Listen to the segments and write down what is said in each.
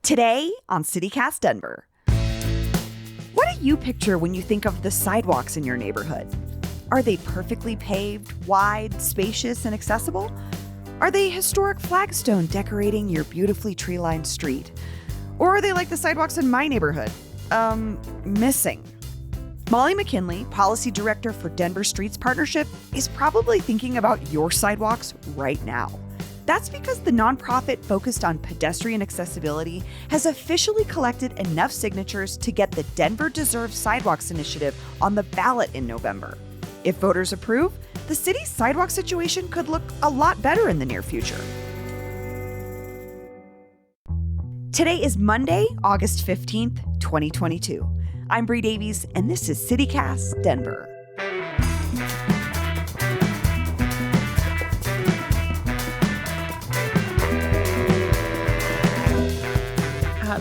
Today on CityCast Denver. What do you picture when you think of the sidewalks in your neighborhood? Are they perfectly paved, wide, spacious, and accessible? Are they historic flagstone decorating your beautifully tree-lined street? Or are they like the sidewalks in my neighborhood? Missing. Molly McKinley, Policy Director for Denver Streets Partnership, is probably thinking about your sidewalks right now. That's because the nonprofit focused on pedestrian accessibility has officially collected enough signatures to get the Denver Deserves Sidewalks initiative on the ballot in November. If voters approve, the city's sidewalk situation could look a lot better in the near future. Today is Monday, August 15th, 2022. I'm Bree Davies, and this is CityCast Denver.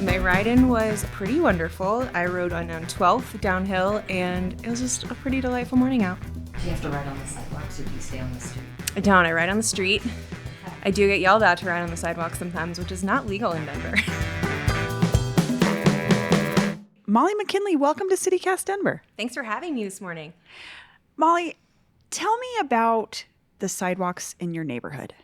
My ride-in was pretty wonderful. I rode on 12th downhill, and it was just a pretty delightful morning out. Do you have to ride on the sidewalks, or do you stay on the street? I ride on the street. I do get yelled at to ride on the sidewalk sometimes, which is not legal in Denver. Molly McKinley, welcome to CityCast Denver. Thanks for having me this morning. Molly, tell me about the sidewalks in your neighborhood.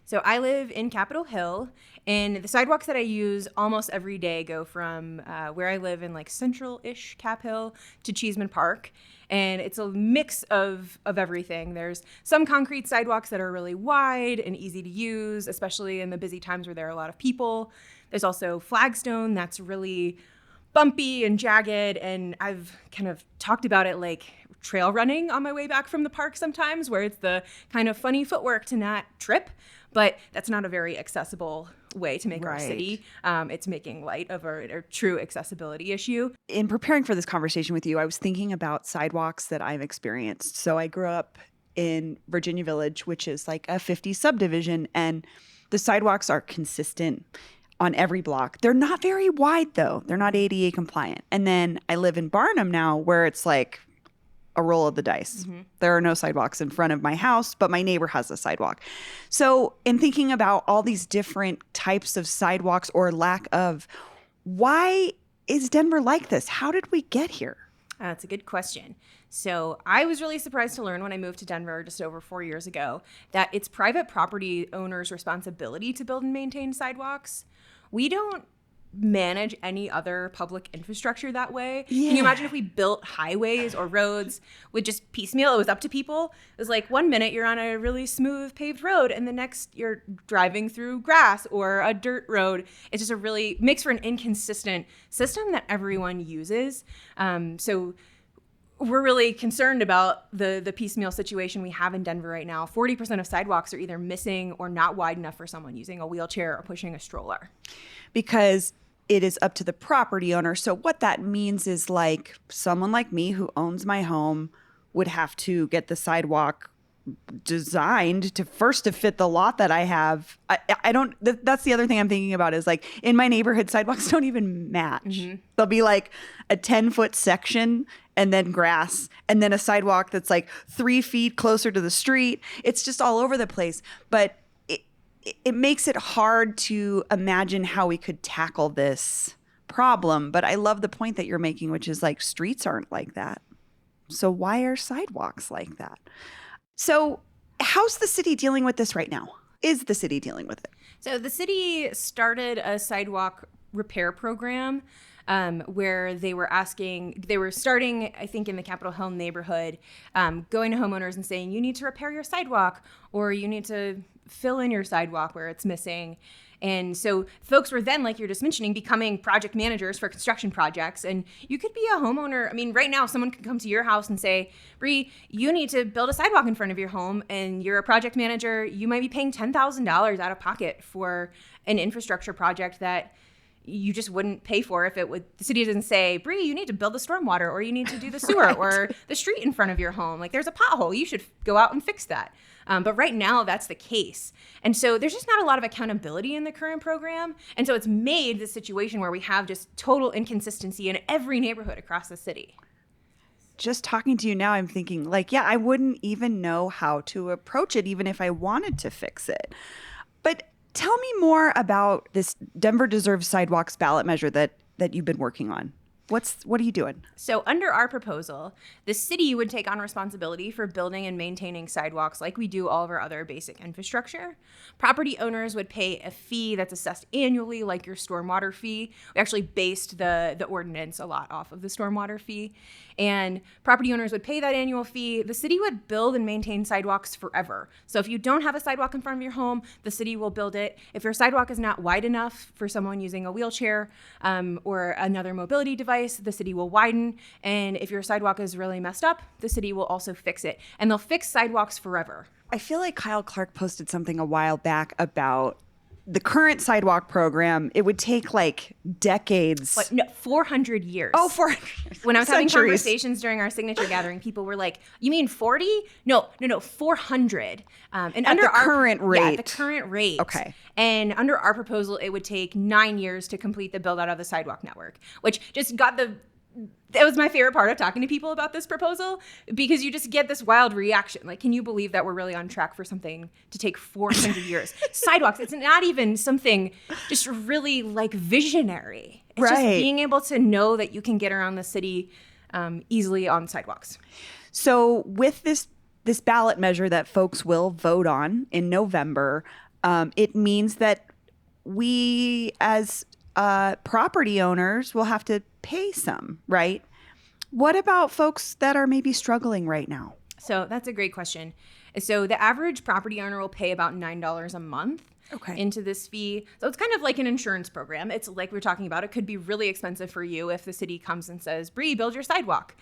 So I live in Capitol Hill, and the sidewalks that I use almost every day go from where I live in like central-ish Cap Hill to Cheeseman Park. And it's a mix of everything. There's some concrete sidewalks that are really wide and easy to use, especially in the busy times where there are a lot of people. There's also flagstone that's really bumpy and jagged, and I've kind of talked about it like trail running on my way back from the park sometimes, where it's the kind of funny footwork to not trip, but that's not a very accessible way to make our city. It's making light of a true accessibility issue. In preparing for this conversation with you, I was thinking about sidewalks that I've experienced. So I grew up in Virginia Village, which is like a 50s subdivision, and the sidewalks are consistent on every block. They're not very wide, though. They're not ADA compliant. And then I live in Barnum now, where it's like a roll of the dice. Mm-hmm. There are no sidewalks in front of my house, but my neighbor has a sidewalk. So in thinking about all these different types of sidewalks or lack of, why is Denver like this? How did we get here? That's a good question. So I was really surprised to learn when I moved to Denver just over 4 years ago that it's private property owners' responsibility to build and maintain sidewalks. We don't manage any other public infrastructure that way. Yeah. Can you imagine if we built highways or roads with just piecemeal? It was up to people. It was like 1 minute you're on a really smooth paved road, and the next you're driving through grass or a dirt road. It's just makes for an inconsistent system that everyone uses. So we're really concerned about the piecemeal situation we have in Denver right now. 40% of sidewalks are either missing or not wide enough for someone using a wheelchair or pushing a stroller. Because it is up to the property owner. So what that means is like someone like me who owns my home would have to get the sidewalk designed to fit the lot that I have. That's the other thing I'm thinking about is like in my neighborhood, sidewalks don't even match. Mm-hmm. There'll be like a 10-foot section and then grass and then a sidewalk that's like 3 feet closer to the street. It's just all over the place. But it makes it hard to imagine how we could tackle this problem. But I love the point that you're making, which is like streets aren't like that. So why are sidewalks like that? So how's the city dealing with this right now? Is the city dealing with it? So the city started a sidewalk repair program where they were starting, I think, in the Capitol Hill neighborhood, going to homeowners and saying, you need to repair your sidewalk or you need to fill in your sidewalk where it's missing. And so folks were then, like you're just mentioning, becoming project managers for construction projects. And you could be a homeowner. I mean, right now, someone could come to your house and say, Bree, you need to build a sidewalk in front of your home. And you're a project manager. You might be paying $10,000 out of pocket for an infrastructure project that you just wouldn't pay for if the city doesn't say, Bree, you need to build the stormwater or you need to do the sewer right. or the street in front of your home. Like there's a pothole. You should go out and fix that. But right now that's the case. And so there's just not a lot of accountability in the current program. And so it's made this situation where we have just total inconsistency in every neighborhood across the city. Just talking to you now, I'm thinking like, yeah, I wouldn't even know how to approach it, even if I wanted to fix it. But Tell me more about this Denver Deserves Sidewalks ballot measure that you've been working on. What are you doing? So under our proposal, the city would take on responsibility for building and maintaining sidewalks like we do all of our other basic infrastructure. Property owners would pay a fee that's assessed annually, like your stormwater fee. We actually based the ordinance a lot off of the stormwater fee. And property owners would pay that annual fee. The city would build and maintain sidewalks forever. So if you don't have a sidewalk in front of your home, the city will build it. If your sidewalk is not wide enough for someone using a wheelchair or another mobility device, the city will widen. And if your sidewalk is really messed up, the city will also fix it. And they'll fix sidewalks forever. I feel like Kyle Clark posted something a while back about the current sidewalk program. It would take like decades. What, no, 400 years. Oh, 400 When I was having centuries. conversations during our signature gathering, people were like, you mean 40? No, 400. And At under the our current Yeah, rate. the current rate. Okay. And under our proposal, it would take 9 years to complete the build out of the sidewalk network, which just got that was my favorite part of talking to people about this proposal, because you just get this wild reaction. Like, can you believe that we're really on track for something to take 400 years? Sidewalks, it's not even something just really like visionary. It's just Right. being able to know that you can get around the city easily on sidewalks. So with this ballot measure that folks will vote on in November, it means that we as property owners will have to pay some, right? What about folks that are maybe struggling right now? So that's a great question. So the average property owner will pay about $9 a month into this fee. So it's kind of like an insurance program. It's like we're talking about. It could be really expensive for you if the city comes and says, Bree, build your sidewalk.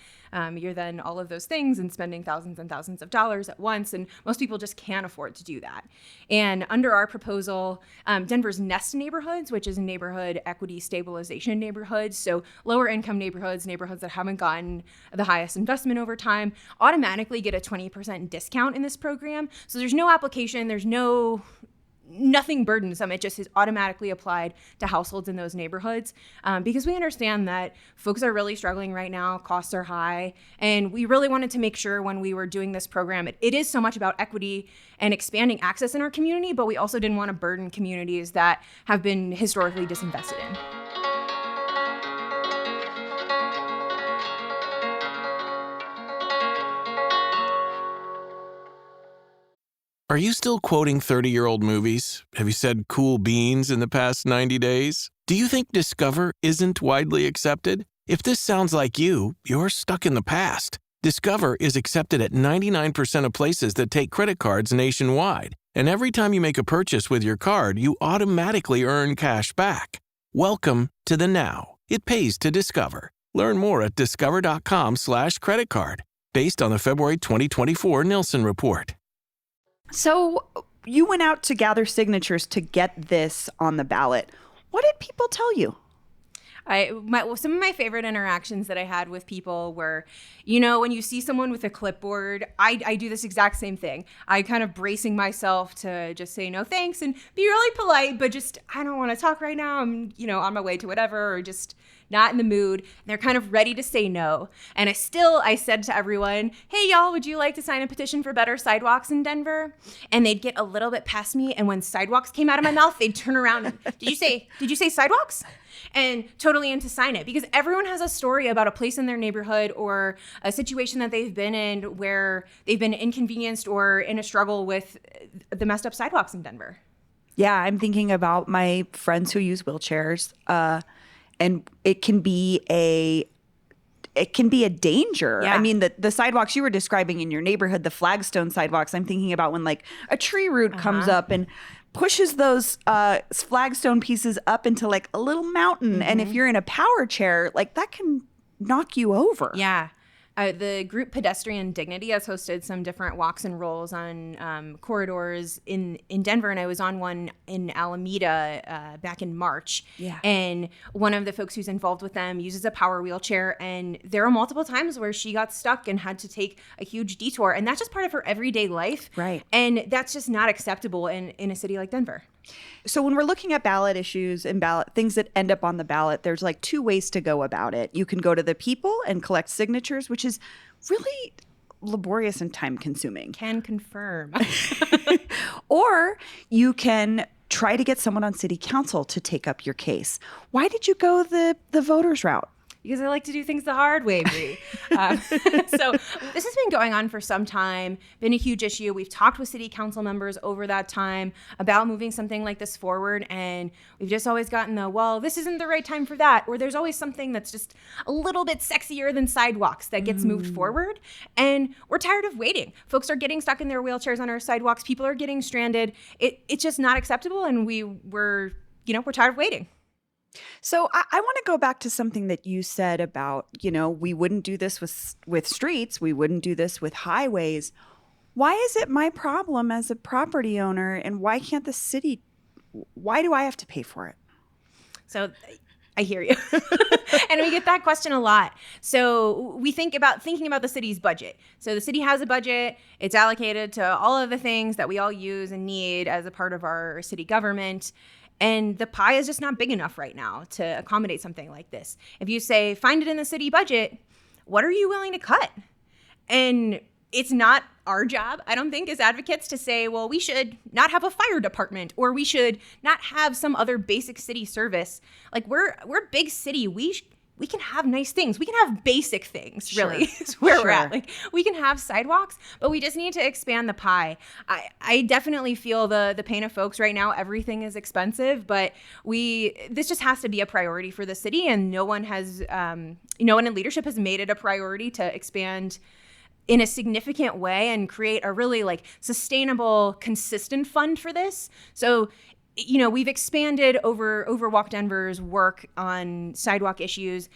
You're then all of those things and spending thousands and thousands of dollars at once. And most people just can't afford to do that. And under our proposal, Denver's NEST neighborhoods, which is neighborhood equity stabilization neighborhoods, so lower income neighborhoods that haven't gotten the highest investment over time, automatically get a 20% discount in this program. So there's no application, there's nothing burdensome. It just is automatically applied to households in those neighborhoods because we understand that folks are really struggling right now. Costs are high. And we really wanted to make sure when we were doing this program, it is so much about equity and expanding access in our community, but we also didn't want to burden communities that have been historically disinvested in. Are you still quoting 30-year-old movies? Have you said cool beans in the past 90 days? Do you think Discover isn't widely accepted? If this sounds like you, you're stuck in the past. Discover is accepted at 99% of places that take credit cards nationwide. And every time you make a purchase with your card, you automatically earn cash back. Welcome to the now. It pays to Discover. Learn more at discover.com/credit card, based on the February 2024 Nielsen report. So you went out to gather signatures to get this on the ballot. What did people tell you? Some of my favorite interactions that I had with people were, when you see someone with a clipboard, I do this exact same thing. I kind of bracing myself to just say no thanks and be really polite, but just, I don't want to talk right now. I'm, on my way to whatever, or just not in the mood. And they're kind of ready to say no. And I said to everyone, hey, y'all, would you like to sign a petition for better sidewalks in Denver? And they'd get a little bit past me. And when sidewalks came out of my mouth, they'd turn around and, did you say sidewalks? And totally in to sign it, because everyone has a story about a place in their neighborhood or a situation that they've been in where they've been inconvenienced or in a struggle with the messed up sidewalks in Denver. Yeah, I'm thinking about my friends who use wheelchairs, and it can be a danger. Yeah. I mean, the sidewalks you were describing in your neighborhood, the flagstone sidewalks, I'm thinking about when like a tree root comes up and pushes those flagstone pieces up into like a little mountain. And if you're in a power chair, like that can knock you over. Yeah. The group Pedestrian Dignity has hosted some different walks and rolls on corridors in Denver, and I was on one in Alameda back in March. Yeah. And one of the folks who's involved with them uses a power wheelchair, and there are multiple times where she got stuck and had to take a huge detour, and that's just part of her everyday life. Right. And that's just not acceptable in a city like Denver. So when we're looking at ballot issues and things that end up on the ballot, there's like two ways to go about it. You can go to the people and collect signatures, which is really laborious and time consuming. Can confirm. Or you can try to get someone on city council to take up your case. Why did you go the voters route? Because I like to do things the hard way, Bree. So this has been going on for some time, been a huge issue. We've talked with city council members over that time about moving something like this forward, and we've just always gotten well, this isn't the right time for that, or there's always something that's just a little bit sexier than sidewalks that gets moved forward, and we're tired of waiting. Folks are getting stuck in their wheelchairs on our sidewalks. People are getting stranded. It's just not acceptable, and we're tired of waiting. So I want to go back to something that you said about, we wouldn't do this with streets. We wouldn't do this with highways. Why is it my problem as a property owner, and why can't the city, why do I have to pay for it? So I hear you. And we get that question a lot. So we thinking about the city's budget. So the city has a budget. It's allocated to all of the things that we all use and need as a part of our city government. And the pie is just not big enough right now to accommodate something like this. If you say, find it in the city budget, what are you willing to cut? And it's not our job, I don't think, as advocates to say, well, we should not have a fire department, or we should not have some other basic city service. Like, we're a big city. We can have nice things. We can have basic things, really, is where we're at. Like, we can have sidewalks, but we just need to expand the pie. I definitely feel the pain of folks right now. Everything is expensive, but this just has to be a priority for the city, and no one in leadership has made it a priority to expand in a significant way and create a really sustainable, consistent fund for this. So we've expanded over Walk Denver's work on sidewalk issues.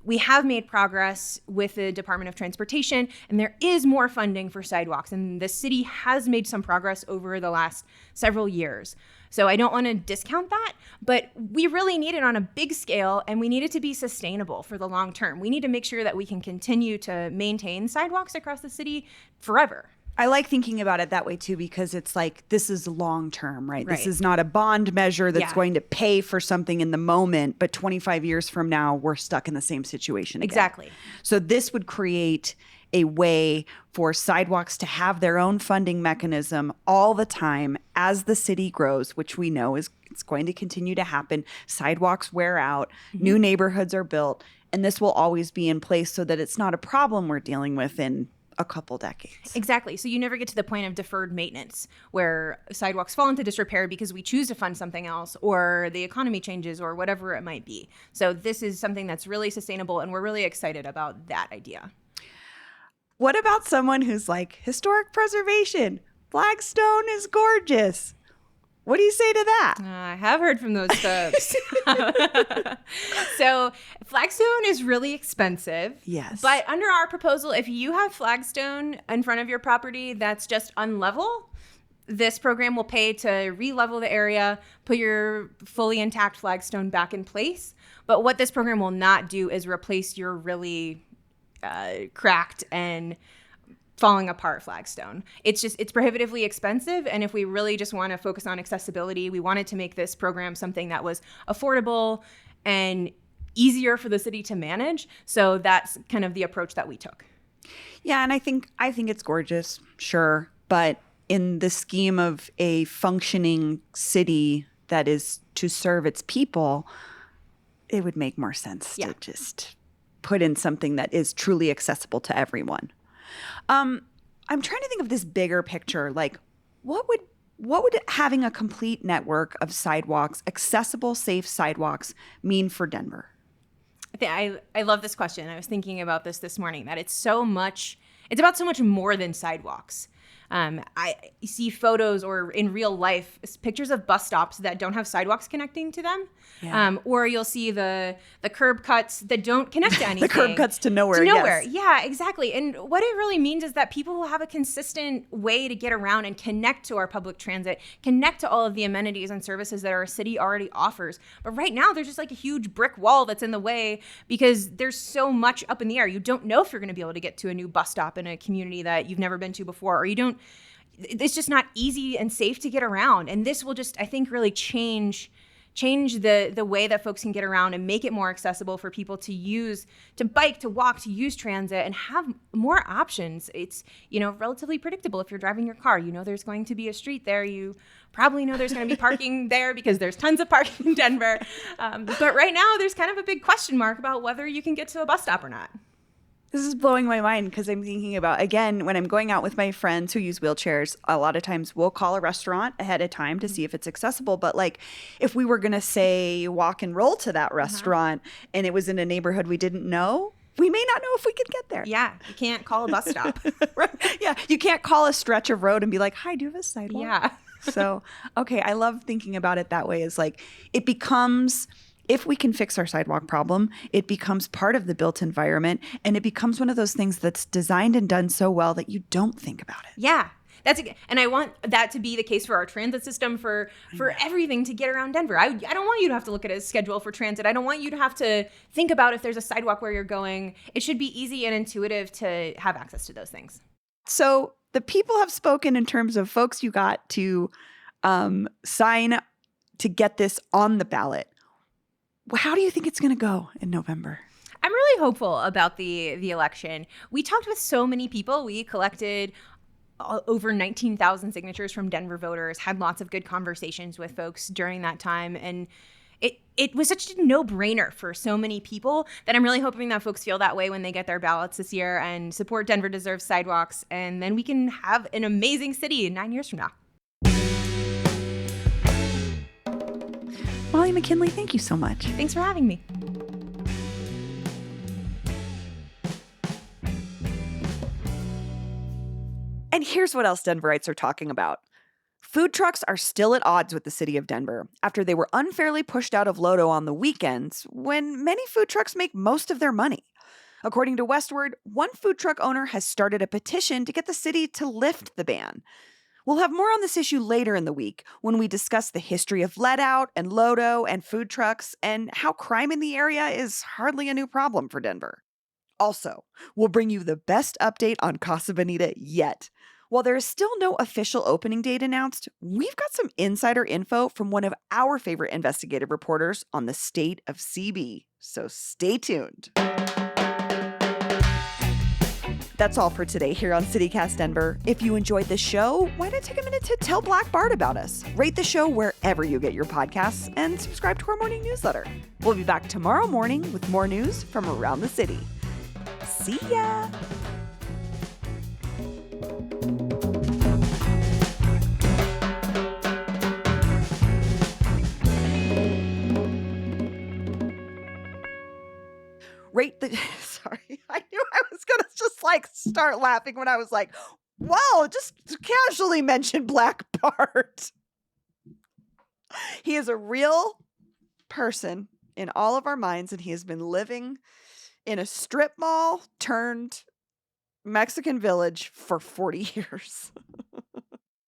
We have made progress with the Department of Transportation, and there is more funding for sidewalks. And the city has made some progress over the last several years. So I don't want to discount that, but we really need it on a big scale, and we need it to be sustainable for the long term. We need to make sure that we can continue to maintain sidewalks across the city forever. I like thinking about it that way too, because it's this is long term, right? Right. This is not a bond measure that's going to pay for something in the moment, but 25 years from now, we're stuck in the same situation again. Exactly. So this would create a way for sidewalks to have their own funding mechanism all the time as the city grows, which we know it's going to continue to happen. Sidewalks wear out, new neighborhoods are built, and this will always be in place so that it's not a problem we're dealing with in a couple decades. Exactly. So you never get to the point of deferred maintenance where sidewalks fall into disrepair because we choose to fund something else, or the economy changes, or whatever it might be. So this is something that's really sustainable, and we're really excited about that idea. What about someone who's historic preservation? Flagstone is gorgeous. What do you say to that? I have heard from those folks. So flagstone is really expensive. Yes. But under our proposal, if you have flagstone in front of your property that's just unlevel, this program will pay to re-level the area, put your fully intact flagstone back in place. But what this program will not do is replace your really cracked and falling apart flagstone. It's prohibitively expensive. And if we really just want to focus on accessibility, we wanted to make this program something that was affordable and easier for the city to manage. So that's kind of the approach that we took. Yeah, and I think it's gorgeous, sure. But in the scheme of a functioning city that is to serve its people, it would make more sense to just put in something that is truly accessible to everyone. I'm trying to think of this bigger picture. What would having a complete network of sidewalks, accessible, safe sidewalks, mean for Denver? I love this question. I was thinking about this morning, that it's about so much more than sidewalks. I see photos or in real life pictures of bus stops that don't have sidewalks connecting to them. Yeah. Or you'll see the curb cuts that don't connect to anything. The curb cuts to nowhere. Yes. Yes. Yeah, exactly. And what it really means is that people will have a consistent way to get around and connect to our public transit, connect to all of the amenities and services that our city already offers. But right now, there's just a huge brick wall that's in the way because there's so much up in the air. You don't know if you're going to be able to get to a new bus stop in a community that you've never been to before, or it's just not easy and safe to get around. And this will just, I think, really change change the way that folks can get around and make it more accessible for people to use, to bike, to walk, to use transit, and have more options. It's, relatively predictable. If you're driving your car, there's going to be a street there. You probably know there's going to be parking there because there's tons of parking in Denver. But right now, there's kind of a big question mark about whether you can get to a bus stop or not. This is blowing my mind because I'm thinking about, again, when I'm going out with my friends who use wheelchairs, a lot of times we'll call a restaurant ahead of time to see if it's accessible. But like if we were going to say walk and roll to that restaurant and it was in a neighborhood we didn't know, we may not know if we could get there. Yeah, you can't call a bus stop. Right. Yeah, you can't call a stretch of road and be like, hi, do you have a sidewalk? Yeah. So, okay, I love thinking about it that way. Is like it becomes, if we can fix our sidewalk problem, it becomes part of the built environment, and it becomes one of those things that's designed and done so well that you don't think about it. Yeah. And I want that to be the case for our transit system, for everything to get around Denver. I don't want you to have to look at a schedule for transit. I don't want you to have to think about if there's a sidewalk where you're going. It should be easy and intuitive to have access to those things. So the people have spoken in terms of folks you got to sign to get this on the ballot. How do you think it's going to go in November? I'm really hopeful about the election. We talked with so many people. We collected over 19,000 signatures from Denver voters, had lots of good conversations with folks during that time. And it was such a no-brainer for so many people that I'm really hoping that folks feel that way when they get their ballots this year and support Denver Deserves Sidewalks. And then we can have an amazing city 9 years from now. Molly McKinley, thank you so much. Thanks for having me. And here's what else Denverites are talking about. Food trucks are still at odds with the city of Denver after they were unfairly pushed out of Lodo on the weekends when many food trucks make most of their money. According to Westword, one food truck owner has started a petition to get the city to lift the ban. We'll have more on this issue later in the week when we discuss the history of let out and Lodo and food trucks and how crime in the area is hardly a new problem for Denver. Also, we'll bring you the best update on Casa Bonita yet. While there is still no official opening date announced, we've got some insider info from one of our favorite investigative reporters on the state of CB. So stay tuned. That's all for today here on CityCast Denver. If you enjoyed the show, why not take a minute to tell Black Bart about us? Rate the show wherever you get your podcasts and subscribe to our morning newsletter. We'll be back tomorrow morning with more news from around the city. See ya! Sorry, I knew I was gonna just start laughing when I was like, well, just casually mention Black Bart. He is a real person in all of our minds, and he has been living in a strip mall turned Mexican village for 40 years.